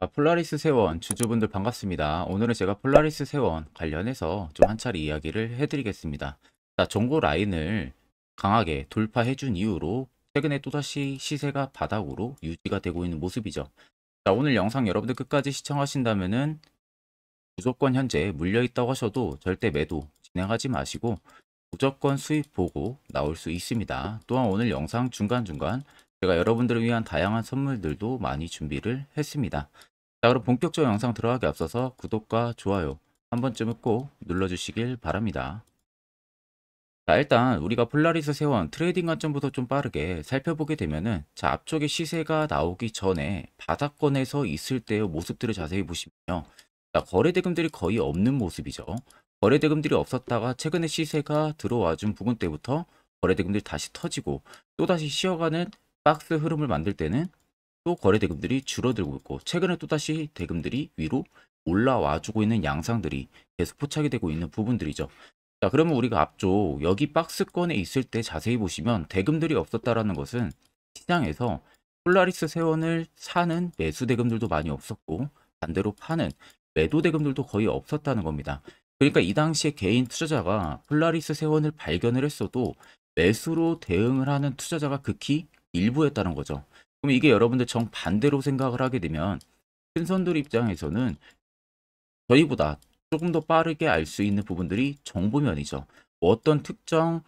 폴라리스 세원 주주분들 반갑습니다. 오늘은 제가 폴라리스 세원 관련해서 좀 한 차례 이야기를 해드리겠습니다. 정보 라인을 강하게 돌파해준 이후로 최근에 또다시 시세가 바닥으로 유지가 되고 있는 모습이죠. 오늘 영상 여러분들 끝까지 시청하신다면은 무조건 현재 물려있다고 하셔도 절대 매도 진행하지 마시고 무조건 수익 보고 나올 수 있습니다. 또한 오늘 영상 중간중간 제가 여러분들을 위한 다양한 선물들도 많이 준비를 했습니다. 그럼 본격적 영상 들어가기 앞서서 구독과 좋아요 한 번쯤은 꼭 눌러주시길 바랍니다. 일단 우리가 폴라리스 세원 트레이딩 관점부터 좀 빠르게 살펴보게 되면은 앞쪽에 시세가 나오기 전에 바닥권에서 있을 때의 모습들을 자세히 보시면요. 거래 대금들이 거의 없는 모습이죠. 거래 대금들이 없었다가 최근에 시세가 들어와 준 부분 때부터 거래 대금들이 다시 터지고 또다시 쉬어가는 박스 흐름을 만들 때는 또 거래 대금들이 줄어들고 있고 최근에 또다시 대금들이 위로 올라와 주고 있는 양상들이 계속 포착이 되고 있는 부분들이죠. 그러면 우리가 앞쪽 여기 박스권에 있을 때 자세히 보시면 대금들이 없었다라는 것은 시장에서 폴라리스 세원을 사는 매수 대금들도 많이 없었고 반대로 파는 매도 대금들도 거의 없었다는 겁니다. 그러니까 이 당시에 개인 투자자가 폴라리스 세원을 발견을 했어도 매수로 대응을 하는 투자자가 극히 일부였다는 거죠. 그럼 이게 여러분들 정반대로 생각을 하게 되면 큰손들 입장에서는 저희보다 조금 더 빠르게 알 수 있는 부분들이 정보면이죠. 어떤 특정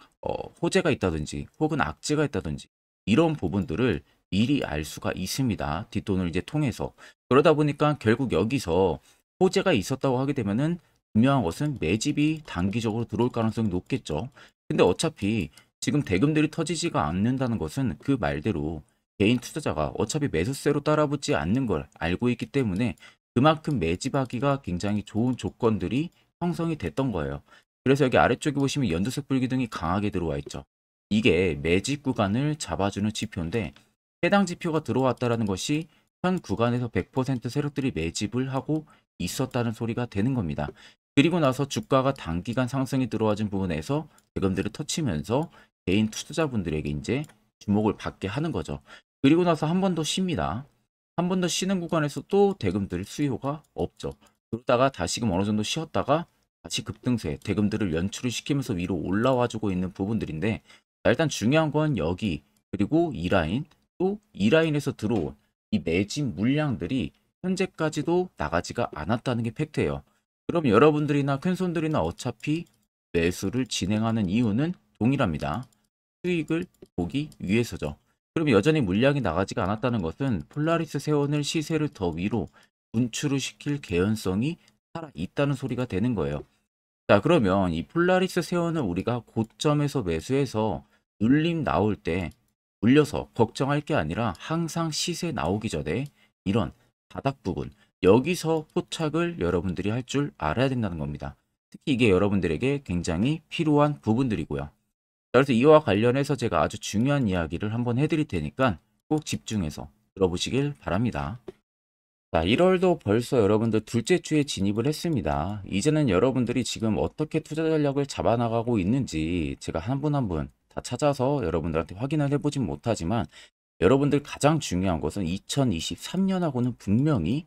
호재가 있다든지 혹은 악재가 있다든지 이런 부분들을 미리 알 수가 있습니다. 뒷돈을 이제 통해서. 그러다 보니까 결국 여기서 호재가 있었다고 하게 되면은 분명한 것은 매집이 단기적으로 들어올 가능성이 높겠죠. 근데 어차피 지금 대금들이 터지지가 않는다는 것은 그 말대로 개인 투자자가 어차피 매수세로 따라붙지 않는 걸 알고 있기 때문에 그만큼 매집하기가 굉장히 좋은 조건들이 형성이 됐던 거예요. 그래서 여기 아래쪽에 보시면 연두색 불기둥이 강하게 들어와 있죠. 이게 매집 구간을 잡아주는 지표인데 해당 지표가 들어왔다는 것이 현 구간에서 100% 세력들이 매집을 하고 있었다는 소리가 되는 겁니다. 그리고 나서 주가가 단기간 상승이 들어와준 부분에서 대금들을 터치면서 개인 투자자분들에게 이제 주목을 받게 하는 거죠. 그리고 나서 한 번 더 쉽니다. 한 번 더 쉬는 구간에서 또 대금들 수요가 없죠. 그러다가 다시금 어느 정도 쉬었다가 다시 급등세 대금들을 연출을 시키면서 위로 올라와 주고 있는 부분들인데 일단 중요한 건 여기 그리고 이 라인 또 이 라인에서 들어온 이 매집 물량들이 현재까지도 나가지가 않았다는 게 팩트예요. 그럼 여러분들이나 큰손들이나 어차피 매수를 진행하는 이유는 동일합니다. 수익을 보기 위해서죠. 그럼 여전히 물량이 나가지가 않았다는 것은 폴라리스 세원을 시세를 더 위로 분출을 시킬 개연성이 살아있다는 소리가 되는 거예요. 그러면 이 폴라리스 세원을 우리가 고점에서 매수해서 눌림 나올 때 물려서 걱정할 게 아니라 항상 시세 나오기 전에 이런 바닥 부분 여기서 포착을 여러분들이 할 줄 알아야 된다는 겁니다. 특히 이게 여러분들에게 굉장히 필요한 부분들이고요. 그래서 이와 관련해서 제가 아주 중요한 이야기를 한번 해드릴 테니까 꼭 집중해서 들어보시길 바랍니다. 1월도 벌써 여러분들 둘째 주에 진입을 했습니다. 이제는 여러분들이 지금 어떻게 투자 전략을 잡아나가고 있는지 제가 한 분 한 분 다 찾아서 여러분들한테 확인을 해보진 못하지만 여러분들 가장 중요한 것은 2023년하고는 분명히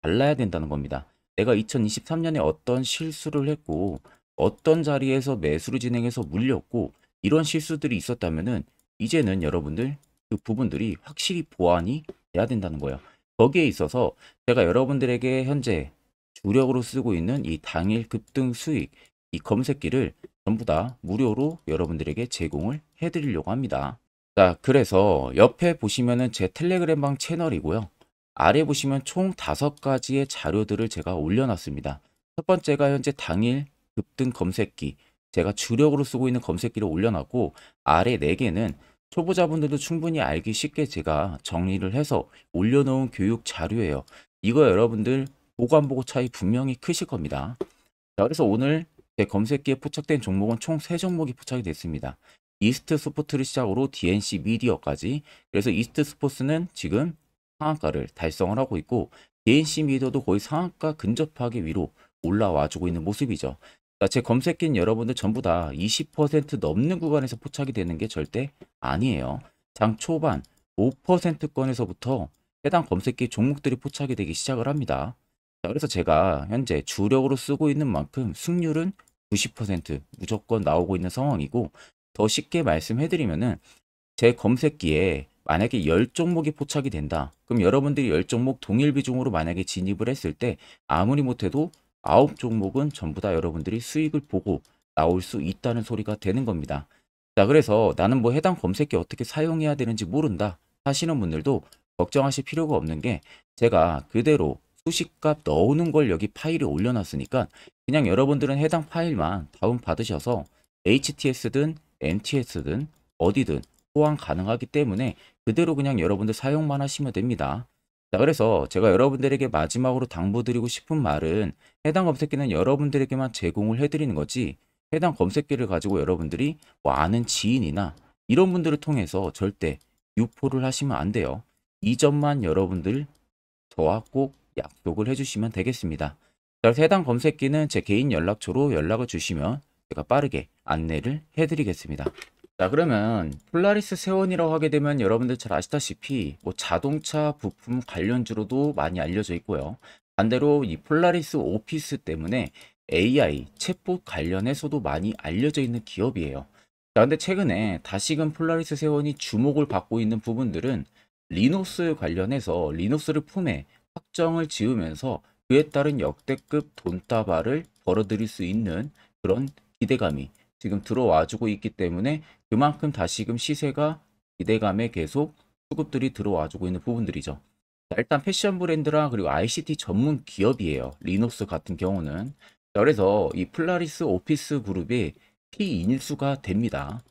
달라야 된다는 겁니다. 내가 2023년에 어떤 실수를 했고 어떤 자리에서 매수를 진행해서 물렸고 이런 실수들이 있었다면은 이제는 여러분들 그 부분들이 확실히 보완이 돼야 된다는 거예요. 거기에 있어서 제가 여러분들에게 현재 주력으로 쓰고 있는 이 당일 급등 수익 이 검색기를 전부 다 무료로 여러분들에게 제공을 해드리려고 합니다. 그래서 옆에 보시면은 제 텔레그램방 채널이고요. 아래 보시면 총 5가지의 자료들을 제가 올려놨습니다. 첫 번째가 현재 당일 급등 검색기 제가 주력으로 쓰고 있는 검색기를 올려놨고 아래 4개는 초보자분들도 충분히 알기 쉽게 제가 정리를 해서 올려놓은 교육 자료예요. 이거 여러분들 보고 안 보고 차이 분명히 크실 겁니다. 그래서 오늘 제 검색기에 포착된 종목은 총 3종목이 포착이 됐습니다. 이스트 스포츠를 시작으로 DNC 미디어까지. 그래서 이스트 스포츠는 지금 상한가를 달성을 하고 있고 DNC 미디어도 거의 상한가 근접하게 위로 올라와 주고 있는 모습이죠. 제 검색기는 여러분들 전부 다 20% 넘는 구간에서 포착이 되는 게 절대 아니에요. 장 초반 5%권에서부터 해당 검색기 종목들이 포착이 되기 시작을 합니다. 자, 그래서 제가 현재 주력으로 쓰고 있는 만큼 승률은 90% 무조건 나오고 있는 상황이고, 더 쉽게 말씀해드리면은 제 검색기에 만약에 10종목이 포착이 된다. 그럼 여러분들이 10종목 동일 비중으로 만약에 진입을 했을 때 아무리 못해도 9종목은 전부 다 여러분들이 수익을 보고 나올 수 있다는 소리가 되는 겁니다. 자, 그래서 나는 뭐 해당 검색기 어떻게 사용해야 되는지 모른다 하시는 분들도 걱정하실 필요가 없는 게, 제가 그대로 수식값 넣어놓은 걸 여기 파일에 올려놨으니까 그냥 여러분들은 해당 파일만 다운 받으셔서 HTS든 MTS든 어디든 호환 가능하기 때문에 그대로 그냥 여러분들 사용만 하시면 됩니다. 자, 그래서 제가 여러분들에게 마지막으로 당부드리고 싶은 말은, 해당 검색기는 여러분들에게만 제공을 해드리는 거지, 해당 검색기를 가지고 여러분들이 뭐 아는 지인이나 이런 분들을 통해서 절대 유포를 하시면 안 돼요. 이 점만 여러분들 저와 꼭 약속을 해주시면 되겠습니다. 자, 그래서 해당 검색기는 제 개인 연락처로 연락을 주시면 제가 빠르게 안내를 해드리겠습니다. 자, 그러면 폴라리스 세원이라고 하게 되면 여러분들 잘 아시다시피 뭐 자동차 부품 관련주로도 많이 알려져 있고요. 반대로 이 폴라리스 오피스 때문에 AI 챗봇 관련해서도 많이 알려져 있는 기업이에요. 자, 근데 최근에 다시금 폴라리스 세원이 주목을 받고 있는 부분들은 리눅스 관련해서 리눅스를 품에 확정을 지으면서 그에 따른 역대급 돈다발을 벌어들일 수 있는 그런 기대감이 지금 들어와주고 있기 때문에 그만큼 다시금 시세가 기대감에 계속 수급들이 들어와주고 있는 부분들이죠. 자, 일단 패션 브랜드랑 그리고 ICT 전문 기업이에요. 리눅스 같은 경우는. 자, 그래서 이 플라리스 오피스 그룹이 피인수가 됩니다.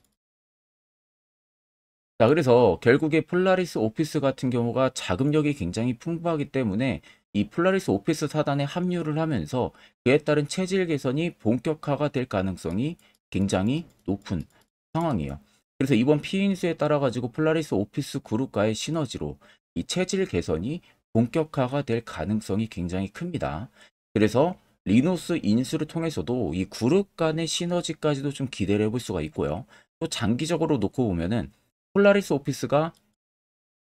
자, 그래서 결국에 폴라리스 오피스 같은 경우가 자금력이 굉장히 풍부하기 때문에 이 폴라리스 오피스 사단에 합류를 하면서 그에 따른 체질 개선이 본격화가 될 가능성이 굉장히 높은 상황이에요. 그래서 이번 피인수에 따라 가지고 폴라리스 오피스 그룹과의 시너지로 이 체질 개선이 본격화가 될 가능성이 굉장히 큽니다. 그래서 리노스 인수를 통해서도 이 그룹 간의 시너지까지도 좀 기대를 해볼 수가 있고요. 또 장기적으로 놓고 보면은 폴라리스 오피스가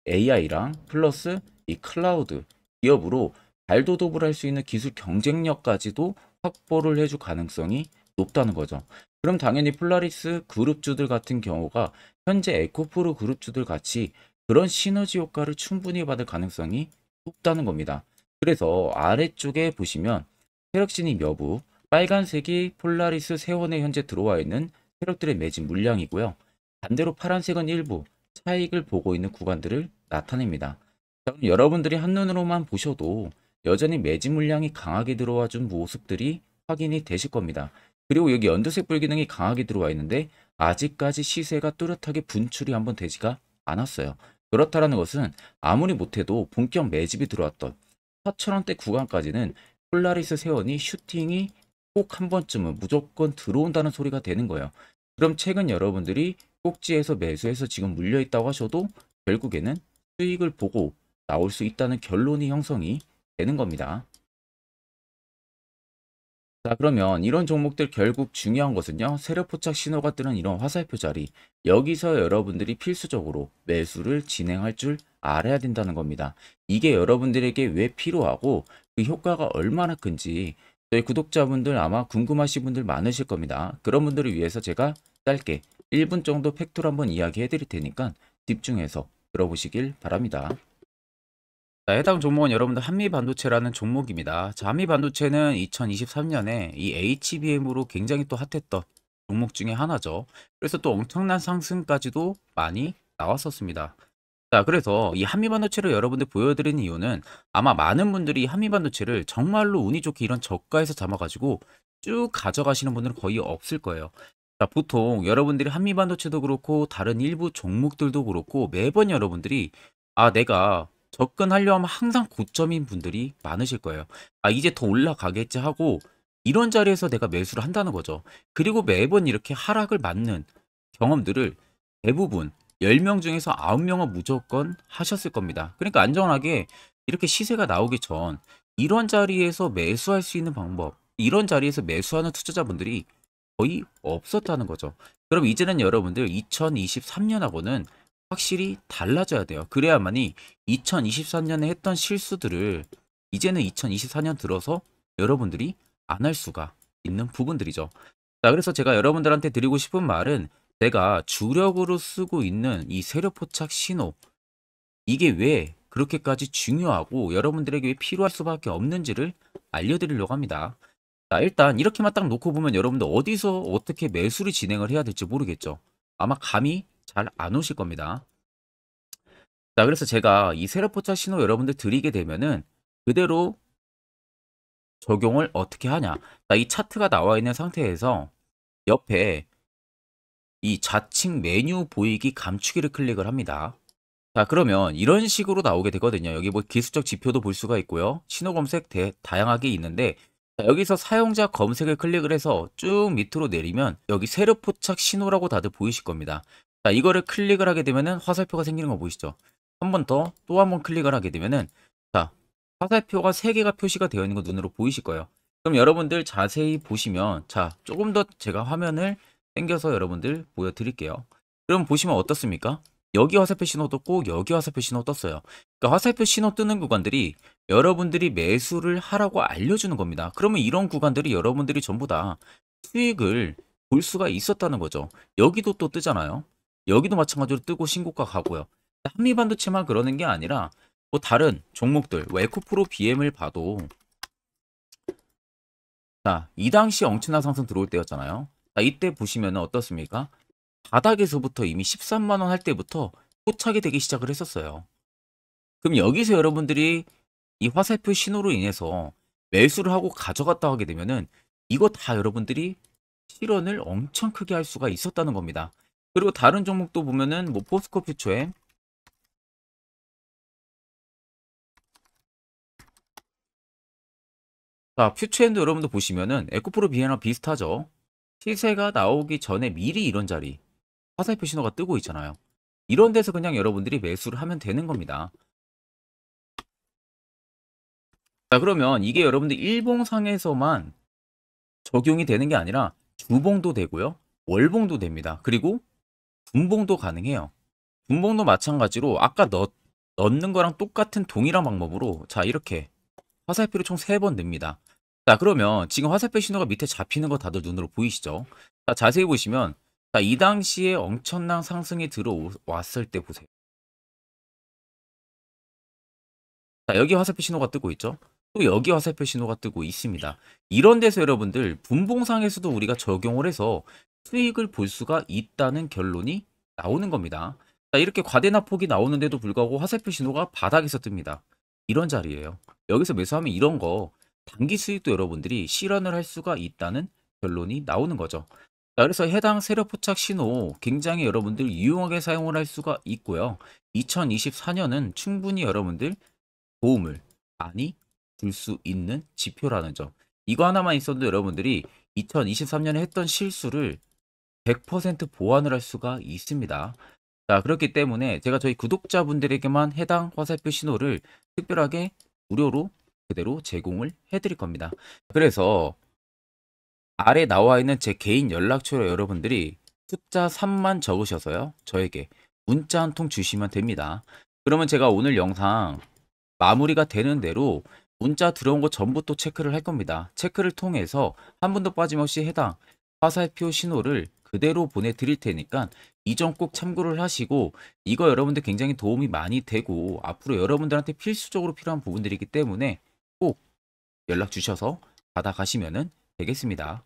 AI랑 플러스 이 클라우드 기업으로 발돋움을 할 수 있는 기술 경쟁력까지도 확보를 해줄 가능성이 높다는 거죠. 그럼 당연히 폴라리스 그룹주들 같은 경우가 현재 에코프로 그룹주들 같이 그런 시너지 효과를 충분히 받을 가능성이 높다는 겁니다. 그래서 아래쪽에 보시면 세력진이 여부, 빨간색이 폴라리스 세원에 현재 들어와 있는 세력들의 매집 물량이고요. 반대로 파란색은 일부 차익을 보고 있는 구간들을 나타냅니다. 자, 그럼 여러분들이 한눈으로만 보셔도 여전히 매집 물량이 강하게 들어와 준 모습들이 확인이 되실 겁니다. 그리고 여기 연두색 불기능이 강하게 들어와 있는데 아직까지 시세가 뚜렷하게 분출이 한번 되지가 않았어요. 그렇다는 것은 아무리 못해도 본격 매집이 들어왔던 4,000원대 구간까지는 폴라리스 세원이 슈팅이 꼭 한 번쯤은 무조건 들어온다는 소리가 되는 거예요. 그럼 최근 여러분들이 꼭지에서 매수해서 지금 물려 있다고 하셔도 결국에는 수익을 보고 나올 수 있다는 결론이 형성이 되는 겁니다. 자, 그러면 이런 종목들 결국 중요한 것은요, 세력 포착 신호가 뜨는 이런 화살표 자리, 여기서 여러분들이 필수적으로 매수를 진행할 줄 알아야 된다는 겁니다. 이게 여러분들에게 왜 필요하고 그 효과가 얼마나 큰지 저희 구독자분들 아마 궁금하신 분들 많으실 겁니다. 그런 분들을 위해서 제가 짧게 1분 정도 팩트로 한번 이야기해 드릴 테니까 집중해서 들어보시길 바랍니다. 자, 해당 종목은 여러분들 한미반도체라는 종목입니다. 자, 한미반도체는 2023년에 이 HBM으로 굉장히 또 핫했던 종목 중에 하나죠. 그래서 또 엄청난 상승까지도 많이 나왔었습니다. 자, 그래서 이 한미반도체를 여러분들 보여드리는 이유는 아마 많은 분들이 한미반도체를 정말로 운이 좋게 이런 저가에서 잡아가지고 쭉 가져가시는 분들은 거의 없을 거예요. 자, 보통 여러분들이 한미반도체도 그렇고 다른 일부 종목들도 그렇고 매번 여러분들이 내가 접근하려 하면 항상 고점인 분들이 많으실 거예요. 이제 더 올라가겠지 하고 이런 자리에서 내가 매수를 한다는 거죠. 그리고 매번 이렇게 하락을 맞는 경험들을 대부분 10명 중에서 9명은 무조건 하셨을 겁니다. 그러니까 안전하게 이렇게 시세가 나오기 전 이런 자리에서 매수할 수 있는 방법, 이런 자리에서 매수하는 투자자분들이 거의 없었다는 거죠. 그럼 이제는 여러분들 2023년하고는 확실히 달라져야 돼요. 그래야만이 2023년에 했던 실수들을 이제는 2024년 들어서 여러분들이 안 할 수가 있는 부분들이죠. 자, 그래서 제가 여러분들한테 드리고 싶은 말은 제가 주력으로 쓰고 있는 이 세력 포착 신호, 이게 왜 그렇게까지 중요하고 여러분들에게 왜 필요할 수밖에 없는지를 알려드리려고 합니다. 자, 일단 이렇게만 딱 놓고 보면 여러분들 어디서 어떻게 매수를 진행을 해야 될지 모르겠죠. 아마 감이 잘 안 오실 겁니다. 자, 그래서 제가 이 세력 포착 신호 여러분들 드리게 되면은 그대로 적용을 어떻게 하냐. 자, 이 차트가 나와 있는 상태에서 옆에 이 좌측 메뉴 보이기 감추기를 클릭을 합니다. 자, 그러면 이런 식으로 나오게 되거든요. 여기 뭐 기술적 지표도 볼 수가 있고요. 신호 검색 다양하게 있는데, 자, 여기서 사용자 검색을 클릭을 해서 쭉 밑으로 내리면 여기 세력 포착 신호라고 다들 보이실 겁니다. 자, 이거를 클릭을 하게 되면은 화살표가 생기는 거 보이시죠? 한 번 더 또 한 번 클릭을 하게 되면은, 자, 화살표가 3개가 표시가 되어 있는 거 눈으로 보이실 거예요. 그럼 여러분들 자세히 보시면, 자, 조금 더 제가 화면을 당겨서 여러분들 보여드릴게요. 그럼 보시면 어떻습니까? 여기 화살표 신호 떴고 여기 화살표 신호 떴어요. 그러니까 화살표 신호 뜨는 구간들이 여러분들이 매수를 하라고 알려주는 겁니다. 그러면 이런 구간들이 여러분들이 전부 다 수익을 볼 수가 있었다는 거죠. 여기도 또 뜨잖아요. 여기도 마찬가지로 뜨고 신고가 가고요. 한미반도체만 그러는 게 아니라 뭐 다른 종목들, 뭐 에코프로 BM을 봐도, 자, 이 당시 엄청난 상승 들어올 때였잖아요. 자, 이때 보시면 어떻습니까? 바닥에서부터 이미 13만 원 할 때부터 포착이 되기 시작을 했었어요. 그럼 여기서 여러분들이 이 화살표 신호로 인해서 매수를 하고 가져갔다 하게 되면은 이거 다 여러분들이 실현을 엄청 크게 할 수가 있었다는 겁니다. 그리고 다른 종목도 보면은 뭐 포스코 퓨처엠, 자, 퓨처엠도 여러분들 보시면은 에코프로 비에나 비슷하죠. 시세가 나오기 전에 미리 이런 자리 화살표 신호가 뜨고 있잖아요. 이런 데서 그냥 여러분들이 매수를 하면 되는 겁니다. 자, 그러면 이게 여러분들 일봉상에서만 적용이 되는 게 아니라 주봉도 되고요. 월봉도 됩니다. 그리고 분봉도 가능해요. 분봉도 마찬가지로 아까 넣는 거랑 똑같은 동일한 방법으로, 자, 이렇게 화살표를 총 3번 냅니다. 자, 그러면 지금 화살표 신호가 밑에 잡히는 거 다들 눈으로 보이시죠? 자, 자세히 보시면, 자, 이 당시에 엄청난 상승이 들어왔을 때 보세요. 자, 여기 화살표 신호가 뜨고 있죠? 또 여기 화살표 신호가 뜨고 있습니다. 이런 데서 여러분들 분봉상에서도 우리가 적용을 해서 수익을 볼 수가 있다는 결론이 나오는 겁니다. 자, 이렇게 과대납폭이 나오는데도 불구하고 화살표 신호가 바닥에서 뜹니다. 이런 자리예요. 여기서 매수하면 이런 거 단기 수익도 여러분들이 실현을 할 수가 있다는 결론이 나오는 거죠. 자, 그래서 해당 세력 포착 신호 굉장히 여러분들 유용하게 사용을 할 수가 있고요. 2024년은 충분히 여러분들 도움을 많이 줄 수 있는 지표라는 점. 이거 하나만 있어도 여러분들이 2023년에 했던 실수를 100% 보완을 할 수가 있습니다. 자, 그렇기 때문에 제가 저희 구독자분들에게만 해당 화살표 신호를 특별하게 무료로 그대로 제공을 해드릴 겁니다. 그래서 아래 나와 있는 제 개인 연락처로 여러분들이 숫자 3만 적으셔서요, 저에게 문자 한 통 주시면 됩니다. 그러면 제가 오늘 영상 마무리가 되는 대로 문자 들어온 거 전부 또 체크를 할 겁니다. 체크를 통해서 한 분도 빠짐없이 해당 화살표 신호를 그대로 보내드릴 테니까 이 점 꼭 참고를 하시고, 이거 여러분들 굉장히 도움이 많이 되고 앞으로 여러분들한테 필수적으로 필요한 부분들이기 때문에 꼭 연락 주셔서 받아가시면 되겠습니다.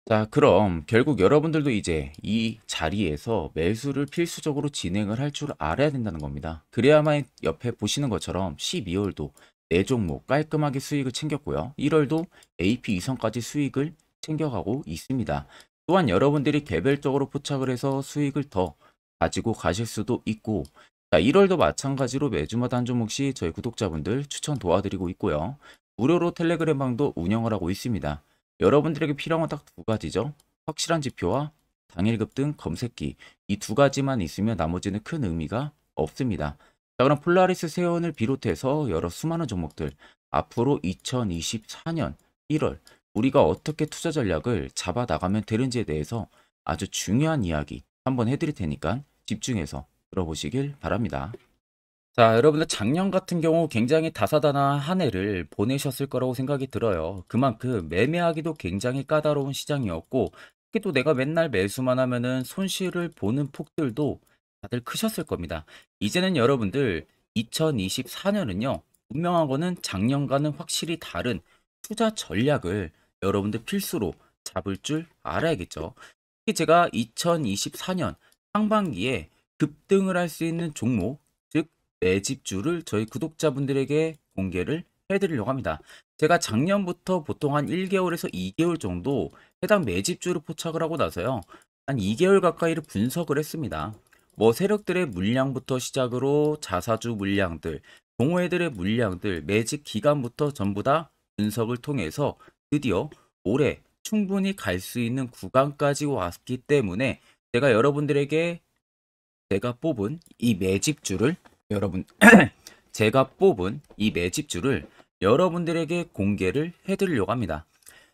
자, 그럼 결국 여러분들도 이제 이 자리에서 매수를 필수적으로 진행을 할 줄 알아야 된다는 겁니다. 그래야만 옆에 보시는 것처럼 12월도 4종목 깔끔하게 수익을 챙겼고요. 1월도 AP 이상까지 수익을 챙겨가고 있습니다. 또한 여러분들이 개별적으로 포착을 해서 수익을 더 가지고 가실 수도 있고, 자, 1월도 마찬가지로 매주마다 한 종목씩 저희 구독자분들 추천 도와드리고 있고요. 무료로 텔레그램 방도 운영을 하고 있습니다. 여러분들에게 필요한 건 딱 2가지죠. 확실한 지표와 당일급등 검색기. 이 2가지만 있으면 나머지는 큰 의미가 없습니다. 자, 그럼 폴라리스 세원을 비롯해서 여러 수많은 종목들, 앞으로 2024년 1월 우리가 어떻게 투자 전략을 잡아 나가면 되는지에 대해서 아주 중요한 이야기 한번 해드릴 테니까 집중해서 들어보시길 바랍니다. 자, 여러분들 작년 같은 경우 굉장히 다사다난한 한 해를 보내셨을 거라고 생각이 들어요. 그만큼 매매하기도 굉장히 까다로운 시장이었고, 특히 또 내가 맨날 매수만 하면은 손실을 보는 폭들도 다들 크셨을 겁니다. 이제는 여러분들 2024년은요, 분명한 거는 작년과는 확실히 다른 투자 전략을 여러분들 필수로 잡을 줄 알아야겠죠. 특히 제가 2024년 상반기에 급등을 할 수 있는 종목, 즉 매집주를 저희 구독자분들에게 공개를 해드리려고 합니다. 제가 작년부터 보통 한 1개월에서 2개월 정도 해당 매집주를 포착을 하고 나서요. 한 2개월 가까이를 분석을 했습니다. 뭐 세력들의 물량부터 시작으로 자사주 물량들, 동호회들의 물량들, 매집 기간부터 전부 다 분석을 통해서 드디어 올해 충분히 갈 수 있는 구간까지 왔기 때문에 제가 여러분들에게 제가 뽑은 이 매집주를 여러분 제가 뽑은 이 매집주를 여러분들에게 공개를 해드리려고 합니다.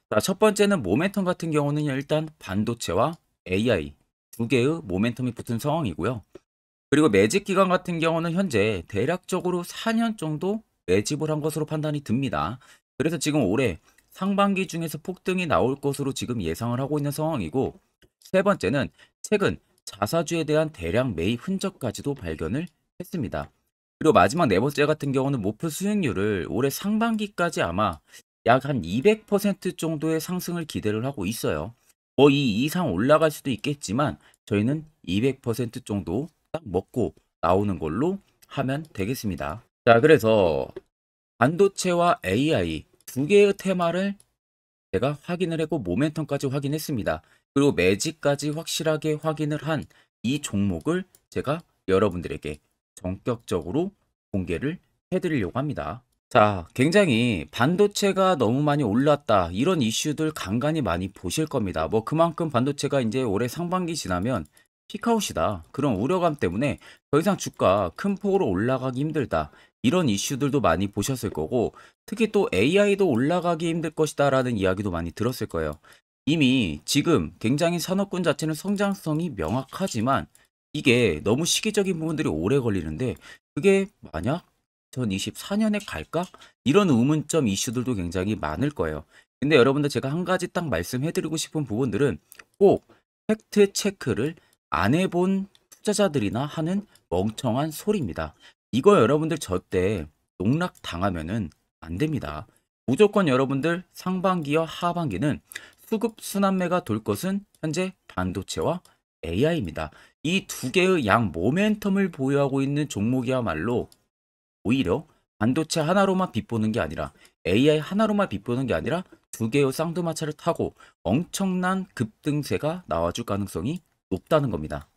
자, 첫 번째는 모멘텀 같은 경우는 일단 반도체와 AI 두 개의 모멘텀이 붙은 상황이고요. 그리고 매집 기간 같은 경우는 현재 대략적으로 4년 정도 매집을 한 것으로 판단이 듭니다. 그래서 지금 올해 상반기 중에서 폭등이 나올 것으로 지금 예상을 하고 있는 상황이고, 세 번째는 최근 자사주에 대한 대량 매입 흔적까지도 발견을 했습니다. 그리고 마지막 네 번째 같은 경우는 목표 수익률을 올해 상반기까지 아마 약 한 200% 정도의 상승을 기대를 하고 있어요. 뭐 이 이상 올라갈 수도 있겠지만 저희는 200% 정도 딱 먹고 나오는 걸로 하면 되겠습니다. 자, 그래서 반도체와 AI 두 개의 테마를 제가 확인을 했고 모멘텀까지 확인했습니다. 그리고 매직까지 확실하게 확인을 한 이 종목을 제가 여러분들에게 전격적으로 공개를 해드리려고 합니다. 자, 굉장히 반도체가 너무 많이 올랐다, 이런 이슈들 간간히 많이 보실 겁니다. 뭐 그만큼 반도체가 이제 올해 상반기 지나면 피크아웃이다, 그런 우려감 때문에 더 이상 주가 큰 폭으로 올라가기 힘들다, 이런 이슈들도 많이 보셨을 거고, 특히 또 AI도 올라가기 힘들 것이다 라는 이야기도 많이 들었을 거예요. 이미 지금 굉장히 산업군 자체는 성장성이 명확하지만 이게 너무 시기적인 부분들이 오래 걸리는데, 그게 만약 2024년에 갈까? 이런 의문점 이슈들도 굉장히 많을 거예요. 근데 여러분들 제가 한 가지 딱 말씀해드리고 싶은 부분들은 꼭 팩트 체크를 안 해본 투자자들이나 하는 멍청한 소리입니다. 이거 여러분들 절대 농락 당하면은 안 됩니다. 무조건 여러분들 상반기와 하반기는 수급 순환매가 돌 것은 현재 반도체와 AI입니다. 이 두 개의 양 모멘텀을 보유하고 있는 종목이야말로 오히려 반도체 하나로만 빗보는 게 아니라 AI 하나로만 빗보는 게 아니라 두 개의 쌍두마차를 타고 엄청난 급등세가 나와줄 가능성이 높다는 겁니다.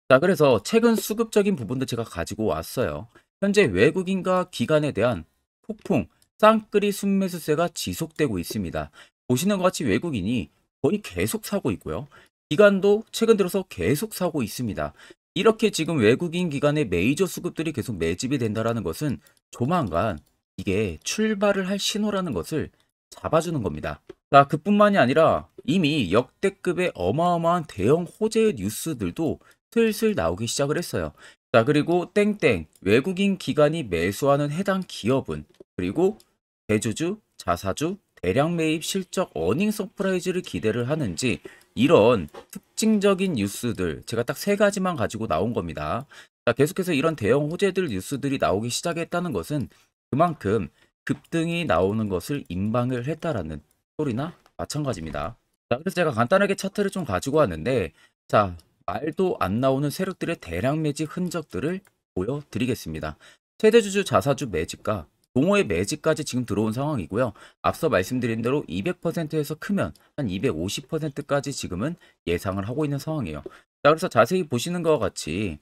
자, 그래서 최근 수급적인 부분도 제가 가지고 왔어요. 현재 외국인과 기관에 대한 폭풍 쌍끌이 순매수세가 지속되고 있습니다. 보시는 것 같이 외국인이 거의 계속 사고 있고요. 기관도 최근 들어서 계속 사고 있습니다. 이렇게 지금 외국인 기관의 메이저 수급들이 계속 매집이 된다는 것은 조만간 이게 출발을 할 신호라는 것을 잡아주는 겁니다. 자, 그뿐만이 아니라 이미 역대급의 어마어마한 대형 호재의 뉴스들도 슬슬 나오기 시작을 했어요. 자, 그리고 땡땡 외국인 기관이 매수하는 해당 기업은, 그리고 대주주, 자사주, 대량 매입 실적 어닝 서프라이즈를 기대를 하는지, 이런 특징적인 뉴스들 제가 딱 세 가지만 가지고 나온 겁니다. 자, 계속해서 이런 대형 호재들 뉴스들이 나오기 시작했다는 것은 그만큼 급등이 나오는 것을 임방을 했다라는 소리나 마찬가지입니다. 자, 그래서 제가 간단하게 차트를 좀 가지고 왔는데, 자, 말도 안 나오는 세력들의 대량 매집 흔적들을 보여드리겠습니다. 최대주주 자사주 매집과 동호회 매집까지 지금 들어온 상황이고요. 앞서 말씀드린 대로 200%에서 크면 한 250%까지 지금은 예상을 하고 있는 상황이에요. 자, 그래서 자세히 보시는 것과 같이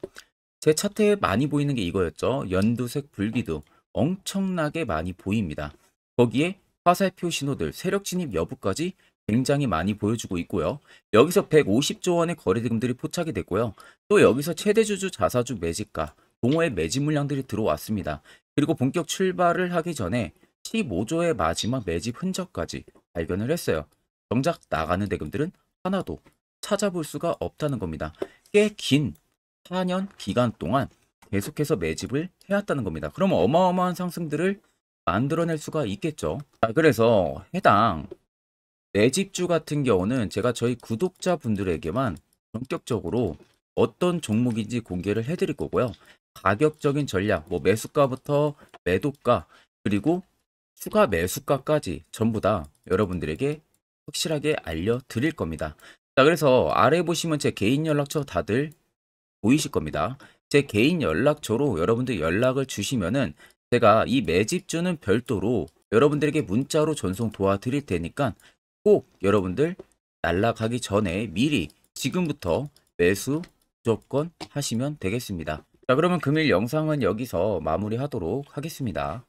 제 차트에 많이 보이는 게 이거였죠. 연두색 불기둥 엄청나게 많이 보입니다. 거기에 화살표 신호들, 세력 진입 여부까지 굉장히 많이 보여주고 있고요. 여기서 150조 원의 거래대금들이 포착이 됐고요. 또 여기서 최대주주 자사주 매집가, 동호회 매집 물량들이 들어왔습니다. 그리고 본격 출발을 하기 전에 15조의 마지막 매집 흔적까지 발견을 했어요. 정작 나가는 대금들은 하나도 찾아볼 수가 없다는 겁니다. 꽤 긴 4년 기간 동안 계속해서 매집을 해왔다는 겁니다. 그러면 어마어마한 상승들을 만들어낼 수가 있겠죠. 그래서 해당 매집주 같은 경우는 제가 저희 구독자분들에게만 본격적으로 어떤 종목인지 공개를 해드릴 거고요. 가격적인 전략, 뭐 매수가부터 매도가, 그리고 추가 매수가까지 전부 다 여러분들에게 확실하게 알려드릴 겁니다. 자, 그래서 아래 보시면 제 개인 연락처 다들 보이실 겁니다. 제 개인 연락처로 여러분들 연락을 주시면은 제가 이 매집주는 별도로 여러분들에게 문자로 전송 도와드릴 테니까 꼭 여러분들 날라가기 전에 미리 지금부터 매수 무조건 하시면 되겠습니다. 자, 그러면 금일 영상은 여기서 마무리하도록 하겠습니다.